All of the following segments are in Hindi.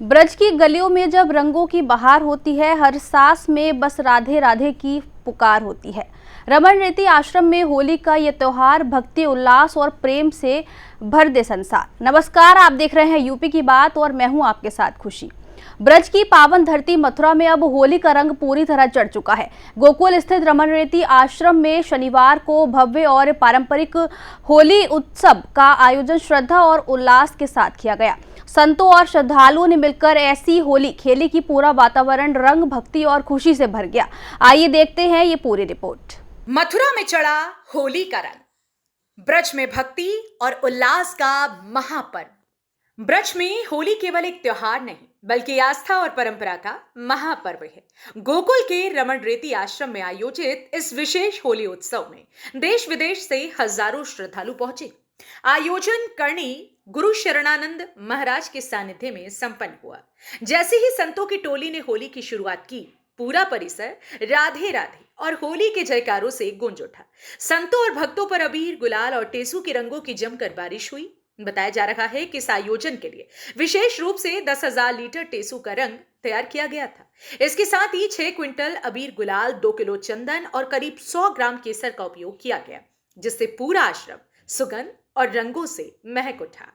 ब्रज की गलियों में जब रंगों की बहार होती है, हर सांस में बस राधे राधे की पुकार होती है। रमन रेती आश्रम में होली का ये त्योहार भक्ति, उल्लास और प्रेम से भर दे संसार। नमस्कार, आप देख रहे हैं यूपी की बात और मैं हूं आपके साथ खुशी। ब्रज की पावन धरती मथुरा में अब होली का रंग पूरी तरह चढ़ चुका है। गोकुल स्थित रमन रेती आश्रम में शनिवार को भव्य और पारंपरिक होली उत्सव का आयोजन श्रद्धा और उल्लास के साथ किया गया। संतों और श्रद्धालुओं ने मिलकर ऐसी होली खेली कि पूरा वातावरण रंग, भक्ति और खुशी से भर गया। आइए देखते हैं ये पूरी रिपोर्ट। मथुरा में चढ़ा होली का रंग, ब्रज में भक्ति और उल्लास का महापर्व। ब्रज में होली केवल एक त्योहार नहीं बल्कि आस्था और परंपरा का महापर्व है। गोकुल के रमन रेती आश्रम में आयोजित इस विशेष होली उत्सव में देश विदेश से हजारों श्रद्धालु पहुंचे। आयोजन करनी गुरु शरणानंद महाराज के सानिध्य में संपन्न हुआ। जैसे ही संतों की टोली ने होली की शुरुआत की, पूरा परिसर राधे राधे और होली के जयकारों से गूंज उठा। संतों और भक्तों पर अबीर, गुलाल और टेसू के रंगों की जमकर बारिश हुई। बताया जा रहा है कि इस आयोजन के लिए विशेष रूप से 10,000 लीटर टेसू का रंग तैयार किया गया था। इसके साथ ही 6 क्विंटल अबीर, गुलाल, 2 किलो चंदन और करीब 100 ग्राम केसर का उपयोग किया गया, जिससे पूरा आश्रम सुगंध और रंगों से महक उठा।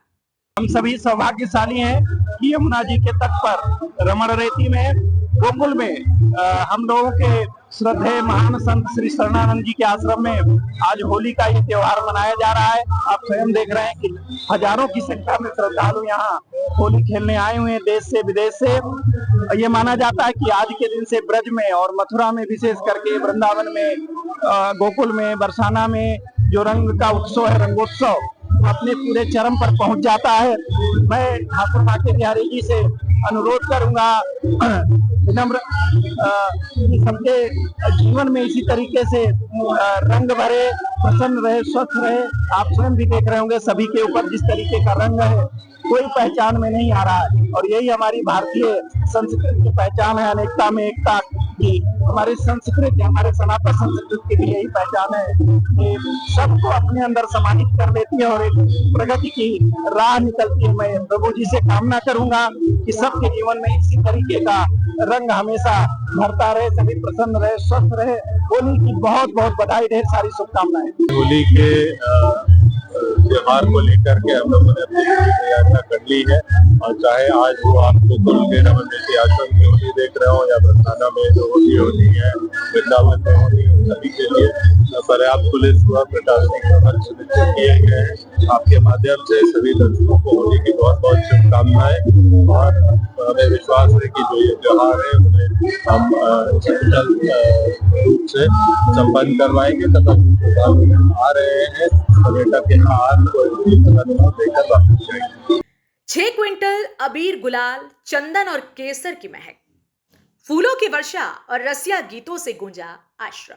हम सभी सौभाग्यशाली हैं कि यमुना जी के तट पर रमन रेती में, गोकुल में हम लोगों के श्रद्धेय महान संत श्री शरणानंद जी के आश्रम में आज होली का ये त्योहार मनाया जा रहा है। आप स्वयं देख रहे हैं कि हजारों की संख्या में श्रद्धालु यहाँ होली खेलने आए हुए हैं, देश से विदेश से। ये माना जाता है कि आज के दिन से ब्रज में और मथुरा में, विशेष करके वृंदावन में, गोकुल में, बरसाना में जो रंग का उत्सव है, रंगोत्सव, अपने पूरे चरम पर पहुंच जाता है। मैं ठाकुर माँ के बिहारी जी से अनुरोध करूंगा विनम्र कि सबके जीवन में इसी तरीके से रंग भरे, प्रसन्न रहे, स्वस्थ रहे। आप स्वयं भी देख रहे होंगे सभी के ऊपर जिस तरीके का रंग है, कोई पहचान में नहीं आ रहा है। और यही हमारी भारतीय संस्कृति की पहचान है, अनेकता में एकता की। हमारी संस्कृति, हमारे सनातन संस्कृति की भी यही पहचान है कि सबको अपने अंदर समाहित कर देती है और एक प्रगति की राह निकलती है। मैं प्रभु जी से कामना करूंगा कि सबके जीवन में इसी तरीके का रंग हमेशा भरता रहे, सभी प्रसन्न रहे, स्वस्थ रहे। होली की बहुत बहुत बधाई, ढेर सारी शुभकामनाएं। होली के त्योहार को लेकर के हम लोगों ने अपनी तैयारियां कर ली है। और चाहे आज वो आप गोकुल के रमन रेती आश्रम में होली देख रहे हो या बरसाना में जो होली होनी है, वृंदावन में होली, सभी के लिए पर्याप्त पुलिस व प्रशासनिक प्रबंध सुनिश्चित किए गए हैं। आपके माध्यम से सभी दर्शकों को होली की बहुत बहुत शुभकामनाएं। और हमें विश्वास है कि जो ये त्योहार है उन्हें हम डिजिटल रूप से संपन्न करवाएंगे तथा आ रहे हैं पर्यटक यहाँ लेकर वापस जाएंगे। 6 क्विंटल अबीर, गुलाल, चंदन और केसर की महक, फूलों की वर्षा और रसिया गीतों से गूंजा आश्रम।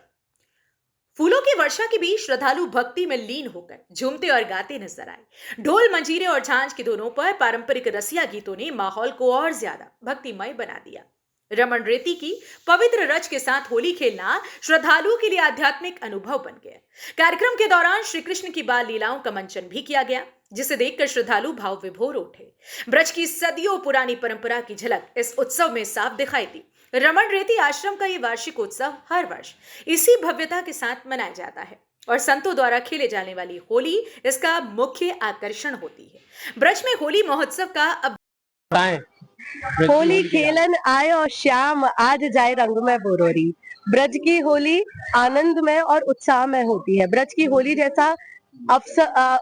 फूलों की वर्षा के बीच श्रद्धालु भक्ति में लीन होकर झूमते और गाते नजर आए। ढोल, मंजीरे और झांझ की धुनों पर पारंपरिक रसिया गीतों ने माहौल को और ज्यादा भक्तिमय बना दिया। रमन रेती की पवित्र रज के साथ होली खेलना श्रद्धालुओं के लिए आध्यात्मिक अनुभव बन गया। कार्यक्रम के दौरान श्री कृष्ण की बाल लीलाओं का मंचन भी किया गया, जिसे देखकर श्रद्धालु भाव विभोर उठे। ब्रज की सदियों पुरानी परंपरा की झलक इस उत्सव में साफ दिखाई दी। रमन रेती आश्रम का ये वार्षिक उत्सव हर वर्ष इसी भव्यता के साथ मनाया जाता है और संतों द्वारा खेले जाने वाली होली इसका मुख्य आकर्षण होती है। ब्रज में होली महोत्सव का अब होली खेलन आए और श्याम आज जाए रंग में बोरोरी। ब्रज की होली आनंदमय और उत्साह में होती है। ब्रज की होली जैसा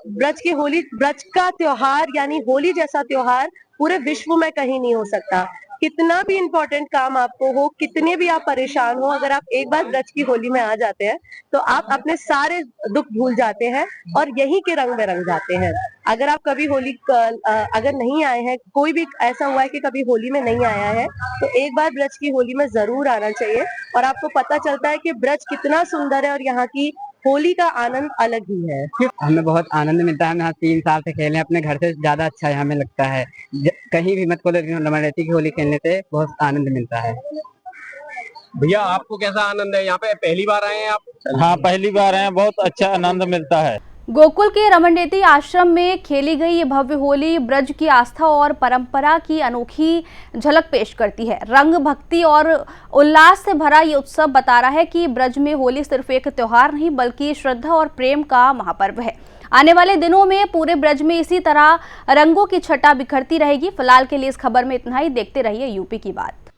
ब्रज का त्योहार यानी होली जैसा त्योहार पूरे विश्व में कहीं नहीं हो सकता। कितना भी इम्पोर्टेंट काम आपको हो, कितने भी आप परेशान हो, अगर आप एक बार ब्रज की होली में आ जाते हैं तो आप अपने सारे दुख भूल जाते हैं और यहीं के रंग में रंग जाते हैं। अगर आप कभी होली अगर नहीं आए हैं, कोई भी ऐसा हुआ है कि कभी होली में नहीं आया है, तो एक बार ब्रज की होली में जरूर आना चाहिए और आपको पता चलता है कि ब्रज कितना सुंदर है और यहाँ की होली का आनंद अलग ही है। हमें बहुत आनंद मिलता है। हम यहाँ 3 साल से खेले, अपने घर से ज्यादा अच्छा हमें लगता है। कहीं भी मत खोलो, रमन रेती की होली खेलने से बहुत आनंद मिलता है। भैया, आपको कैसा आनंद है? यहाँ पे पहली बार आए हैं आप? हाँ, पहली बार आए हैं, बहुत अच्छा आनंद मिलता है। गोकुल के रमणरेती आश्रम में खेली गई ये भव्य होली ब्रज की आस्था और परंपरा की अनोखी झलक पेश करती है। रंग, भक्ति और उल्लास से भरा ये उत्सव बता रहा है कि ब्रज में होली सिर्फ एक त्योहार नहीं बल्कि श्रद्धा और प्रेम का महापर्व है। आने वाले दिनों में पूरे ब्रज में इसी तरह रंगों की छटा बिखरती रहेगी। फिलहाल के लिए इस खबर में इतना ही। देखते रहिए यूपी की बात।